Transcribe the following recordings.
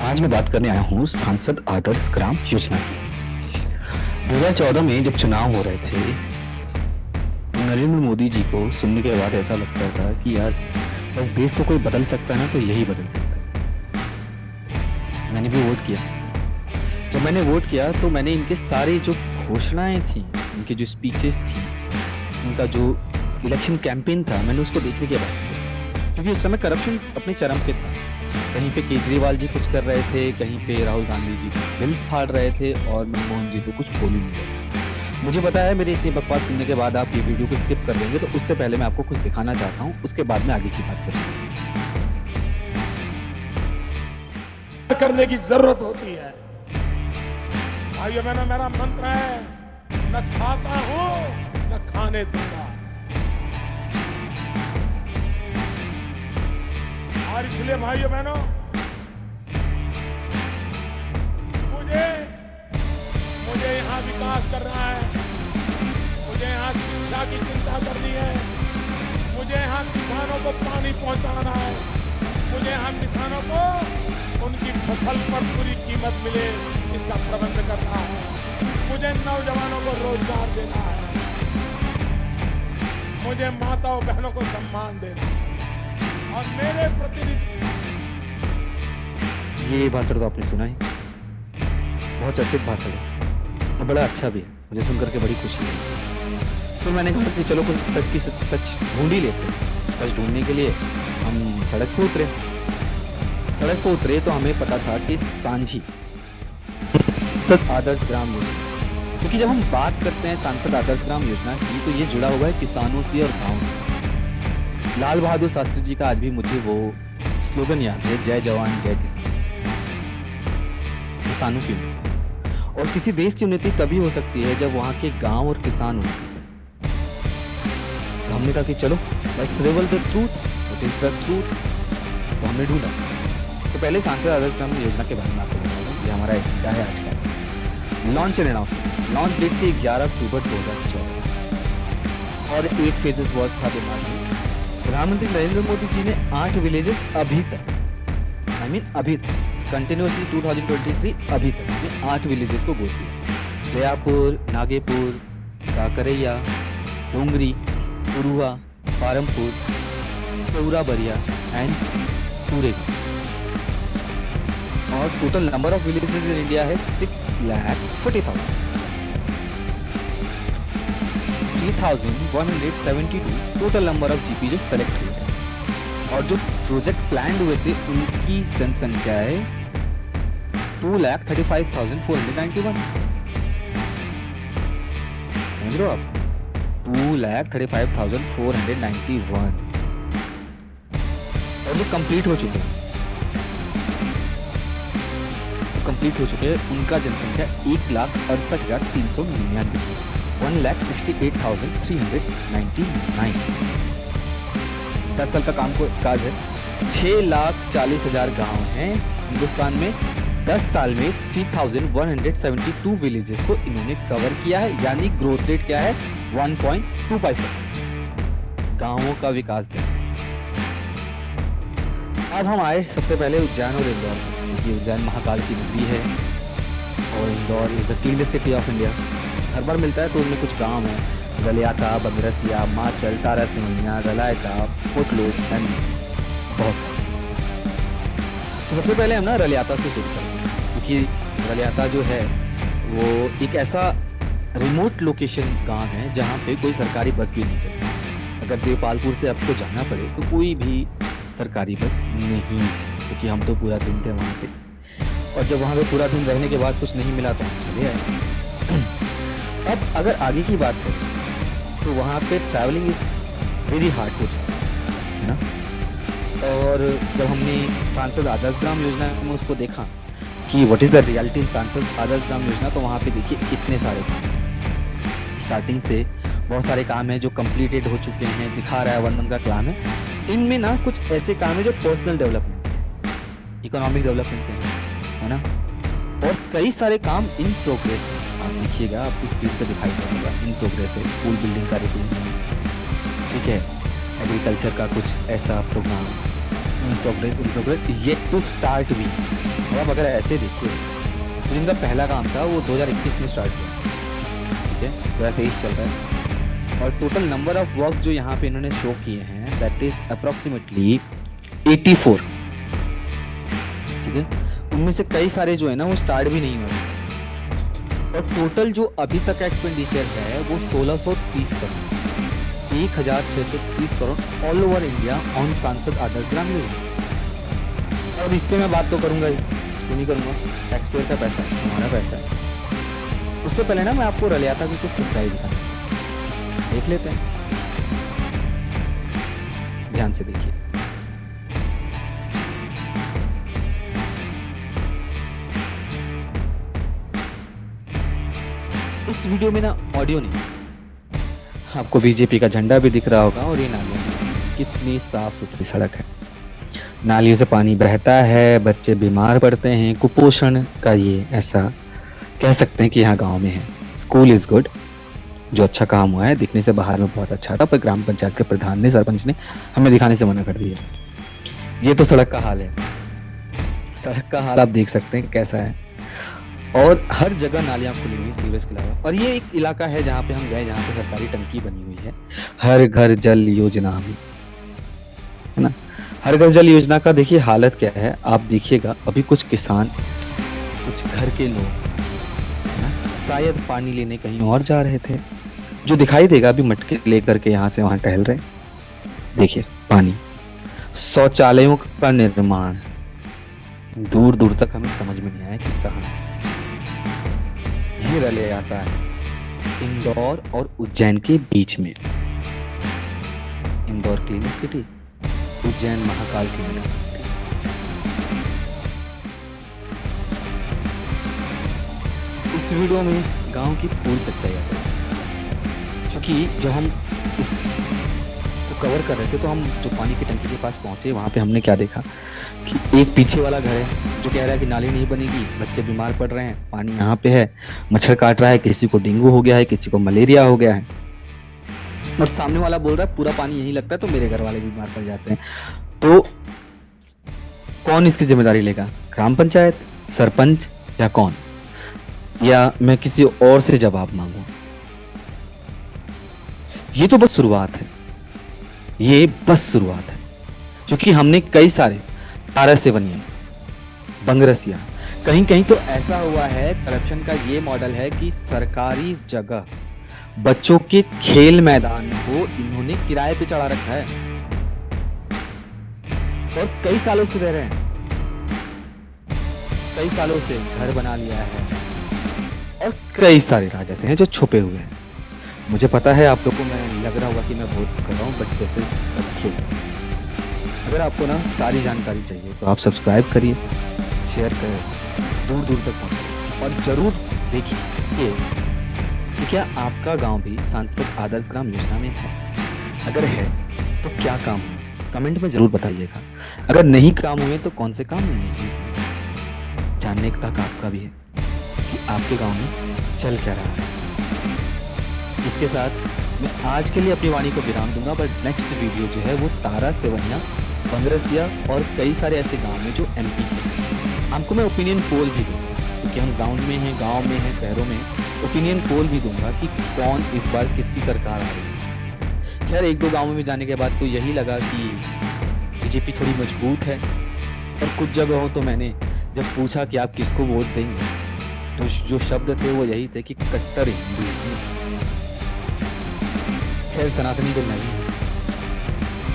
आज मैं बात करने आया हूँ सांसद आदर्श ग्राम योजना की। 2014 में जब चुनाव हो रहे थे, नरेंद्र मोदी जी को सुनने के बाद ऐसा लगता था कि यार बस देश को कोई बदल सकता है ना तो यही बदल सकता है। मैंने भी वोट किया। जब मैंने वोट किया तो मैंने इनके सारे जो घोषणाएं थी, इनके जो स्पीचेस थी, उनका जो इलेक्शन कैंपेन था, मैंने उसको देखने के बाद किया। क्योंकि उस समय करप्शन अपने चरम पे था। कहीं पे केजरीवाल जी कुछ कर रहे थे, कहीं पे राहुल गांधी जी बिल्स फाड़ रहे थे और मनमोहन जी तो कुछ बोल ही नहीं रहे। मुझे पता है मेरी इतनी बकवास सुनने के बाद आप ये वीडियो को स्किप कर देंगे, तो उससे पहले मैं आपको कुछ दिखाना चाहता हूँ, उसके बाद में आगे की बात करेंगे। करने की जरूरत होती है। भाइयों बहनों, मेरा मंत्र है, न खाता हूं न खाने दूंगा। और इसलिए भाइयों बहनों, मुझे यहां विकास करना है, मुझे यहां शिक्षा की चिंता करनी है, मुझे यहां किसानों को पानी पहुंचाना है, मुझे यहां किसानों को उनकी फसल पर पूरी कीमत मिले इसका प्रबंध करना है, मुझे नौजवानों को रोजगार देना है, मुझे माताओं बहनों को सम्मान देना है। और मेरे प्रतिनिधि, ये भाषण तो आपने सुना ही, बहुत चर्चित भाषण है और बड़ा अच्छा भी है। मुझे सुनकर के बड़ी खुशी है। फिर मैंने कहा कि चलो कुछ सच ढूंढ ही लेते हैं। सच ढूंढने के लिए हम सड़क पे उतरे तो हमें पता था कि सांझी सांसद आदर्श ग्राम योजना, क्योंकि जब हम बात करते हैं सांसद आदर्श ग्राम योजना की तो ये जुड़ा हुआ है किसानों से और गाँव से। लाल बहादुर शास्त्री जी का आज भी मुझे वो स्लोगन याद है, जय जवान जय किसान। किसानों की उन्नति, और किसी देश की उन्नति तभी हो सकती है जब वहाँ के गांव और किसान उन्नति करें। तो हमने कहा कि चलो let's reveal the truth, what is the truth. तो हमने ढूंढा। तो पहले सांसद आदर्श ग्राम योजना के बारे में आपको बताऊंगा। ये हमारा एजेंडा है आज का। Launch and announcement. Launch date थी 11 अक्टूबर 2014 और 8 फेजेस वर्क था दिमाग में। प्रधानमंत्री नरेंद्र मोदी जी ने 8 विलेजेस अभी तक कंटिन्यूसली 2023 अभी तक में 8 विलेजेस को गोद दिया। जयापुर, नागेपुर, काकरैया, डोंगरी, पुरुआ, पारमपुर, चौरा बरिया एंड सूरेगा। और total number of villages in India है 6,40,000। 3,172 टोटल नंबर ऑफ जीपी जो सेलेक्ट हुए हैं। और जो प्रोजेक्ट प्लान हुए थे उनकी जनसंख्या है 2,35,491। समझ रहे हो आप? 2,35,491। और जो कंप्लीट हो चुके हैं, उनका जनसंख्या 1,68,399, 1,68,399। 10 साल का काज है। 6,40,000 गांव हैं हिंदुस्तान में। 10 साल में 3,172 विलेजेस को इन्होंने कवर किया है, यानी ग्रोथ रेट क्या है 1.25%। गांवों का विकास दर। अब हम आए सबसे पहले उज्जैन और इंदौर, क्योंकि उज्जैन महाकाल की नगरी है और Indore is the cleanest city of India. हर बार मिलता है तो उनमें कुछ गांव हैं, गलियाता, बंदरसिया, माचल, तारा सिमनिया, रलायता, पोटलोद एंड बहुत। तो सबसे पहले हम ना रलियाता से शुरू करते हैं, क्योंकि रलियाता जो है वो एक ऐसा रिमोट लोकेशन गांव है जहाँ पे कोई सरकारी बस भी नहीं चलती। अगर देवपालपुर से आपको जाना पड़े तो कोई भी सरकारी बस नहीं है, क्योंकि हम तो पूरा दिन थे वहाँ पे। और जब वहाँ पे पूरा दिन रहने के बाद कुछ नहीं मिला तो हम चले आए। अब अगर आगे की बात करें तो वहाँ पे travelling is very hard to travel, है ना। और जब हमने सांसद आदर्श ग्राम योजना में उसको देखा कि what is the reality in सांसद आदर्श ग्राम योजना, तो वहाँ पे देखिए इतने सारे काम, स्टार्टिंग से बहुत सारे काम हैं जो कंप्लीटेड हो चुके हैं, दिखा रहा है 1 का काम है। इनमें ना कुछ ऐसे काम है जो पर्सनल डेवलपमेंट, इकोनॉमिक डेवलपमेंट है ना, और कई सारे काम इन प्रोग्रेस है। आप देखिएगा, आपकी स्क्रीन पे दिखाई देगा इन प्रोग्रेस है। स्कूल बिल्डिंग का रिपेयरिंग, ठीक है, एग्रीकल्चर का कुछ ऐसा programme, in progress yet to start भी। और अब अगर ऐसे देखिए तो जिनका पहला काम था वो 2021 में स्टार्ट हुआ, ठीक है, 2023 चल रहा है। और टोटल नंबर ऑफ वर्क जो यहाँ पे इन्होंने शो किए हैं दैट इज अप्रोक्सीमेटली 84, ठीक है। उनमें से कई सारे जो है ना वो स्टार्ट भी नहीं हुए। और टोटल जो अभी तक एक्सपेंडिचर है वो 1630 crore, 1630 crore all over India on सांसद आदर्श ग्राम योजना। और इस पे मैं बात तो करूंगा ही, क्यों नहीं करूंगा, टैक्स पेयर का पैसा है, हमारा पैसा है। उससे पहले ना मैं आपको रलियाता की कुछ सच्चाई दिखाना, देख लेते हैं, ध्यान से देखिए। इस वीडियो में ना ऑडियो नहीं, आपको बीजेपी का झंडा भी दिख रहा होगा और ये नालियाँ भी। कितनी साफ सुथरी सड़क है, नालियों से पानी बहता है, बच्चे बीमार पड़ते हैं, कुपोषण का ये ऐसा कह सकते हैं कि यहाँ गांव में है। स्कूल इज गुड, जो अच्छा काम हुआ है, दिखने से बाहर में बहुत अच्छा था, पर ग्राम पंचायत के प्रधान ने, सरपंच ने हमें दिखाने से मना कर दिया। ये तो सड़क का हाल है, सड़क का हाल आप देख सकते हैं कैसा है। और हर जगह नालियाँ खुली हुई सीवरेज के अलावा। और ये एक इलाका है जहाँ पे हम गए, जहाँ पे सरकारी टंकी बनी हुई है, हर घर जल योजना में, है ना। हर घर जल योजना का देखिए हालत क्या है, आप देखिएगा। अभी कुछ किसान, कुछ घर के लोग, है ना, शायद पानी लेने कहीं और जा रहे थे, जो दिखाई देगा अभी मटके लेकर के यहाँ से वहाँ टहल रहे। देखिए पानी, शौचालयों का निर्माण दूर दूर तक हमें समझ में नहीं आया कि कहाँ। ये रले आता है इंदौर और उज्जैन के बीच में। Indore clean city, Ujjain Mahakal clean city. इस वीडियो में गांव की पूरी सच्चाई आती है, क्योंकि जब हम इसको कवर कर रहे थे तो हम जो पानी की टंकी के पास पहुंचे, वहां पे हमने क्या देखा कि एक पीछे वाला घर है जो कह रहा है कि नाली नहीं बनेगी, बच्चे बीमार पड़ रहे हैं, पानी यहाँ पे है, मच्छर काट रहा है, किसी को डेंगू हो गया है, किसी को मलेरिया हो गया है। और सामने वाला बोल रहा है पूरा पानी यहीं लगता है तो मेरे घर वाले बीमार पड़ जाते हैं। तो कौन इसकी जिम्मेदारी लेगा, ग्राम पंचायत, सरपंच, या कौन? या मैं किसी और से जवाब मांगू? ये तो बस शुरुआत है, ये बस शुरुआत है, क्योंकि हमने कई सारे तारासेवनिया, बंगरसिया, कहीं कहीं तो ऐसा हुआ है, करप्शन का ये मॉडल है कि सरकारी जगह बच्चों के खेल मैदान को इन्होंने किराए पे चढ़ा रखा है और कई सालों से रह रहे हैं, कई सालों से घर बना लिया है। और कई सारे राज ऐसे हैं जो छुपे हुए हैं। मुझे पता है आप लोगों को मैं लग रहा होगा कि मैं बहुत कर रहा हूँ, बट जैसे रखिए। अगर आपको ना सारी जानकारी चाहिए तो आप सब्सक्राइब करिए, शेयर करें, दूर दूर तक पहुँचे और ज़रूर देखिए कि क्या आपका गांव भी सांसद आदर्श ग्राम योजना में है। अगर है तो क्या काम हुआ, कमेंट में ज़रूर बताइएगा। अगर नहीं काम हुए तो कौन से काम नहीं हुए, जानने का हक आपका भी है कि आपके गांव में चल क्या रहा है। इसके साथ मैं आज के लिए अपनी वाणी को विराम दूंगा, बट नेक्स्ट वीडियो जो है वो तारासेवनिया, बंगरसिया और कई सारे ऐसे गांव में जो एमपी के, आपको मैं ओपिनियन पोल भी दूंगा, क्योंकि हम गांव में हैं, शहरों में, ओपिनियन पोल भी दूंगा कि कौन इस बार किसकी सरकार आ रही है। खैर एक दो गाँवों में जाने के बाद तो यही लगा कि बीजेपी थोड़ी मजबूत है, और कुछ जगहों तो मैंने जब पूछा कि आप किसको वोट देंगे तो जो शब्द थे वो यही थे कि कट्टर हिंदू। खैर सनातनी तो नहीं है,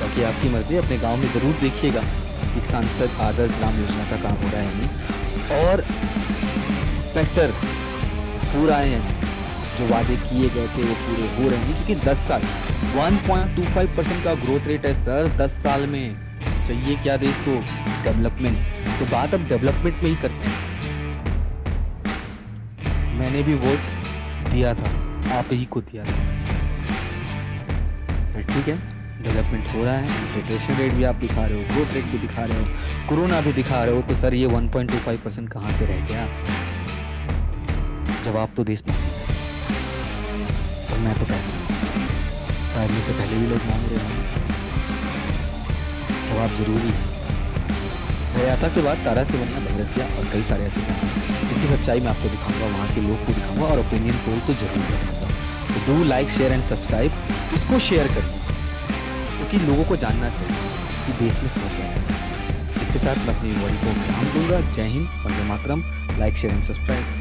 बाकी आपकी मर्जी। अपने गांव में ज़रूर देखिएगा कि सांसद आदर्श ग्राम योजना का काम हो रहा है नहीं, और बेटर पूरा है, जो वादे किए गए थे वो पूरे हो रहे हैं, क्योंकि 10 साल 1.25% का ग्रोथ रेट है सर 10 साल में। चाहिए क्या देश को? डेवलपमेंट। तो बात अब डेवलपमेंट में ही करते हैं। मैंने भी वोट दिया था, आप ही को दिया था, ठीक है। डेवलपमेंट हो रहा है, इन्फ्लेशन रेट भी आप दिखा रहे हो, ग्रोथ रेट भी दिखा रहे हो, कोरोना भी दिखा रहे हो, तो सर ये 1.25% कहाँ से रह गया? जवाब तो देश मांग रहे हैं, और मैं तो पहले, शायद मुझसे पहले भी लोग मांग रहे होंगे। जवाब जरूरी है। हयाता के बाद तारा सिवन्या, बंगरसिया और कई सारे ऐसे गाँव हैं जिनकी सच्चाई मैं आपको दिखाऊंगा, वहाँ के लोग को दिखाऊंगा और ओपिनियन पोल तो जरूर करूँगा। तो do like share and subscribe, इसको शेयर करिए क्योंकि लोगों को जानना चाहिए कि देश में हो क्या है। इसके साथ मैं अपनी वर्ड को विराम दूंगा। जय हिंद, वंदे मातरम। Like share and subscribe.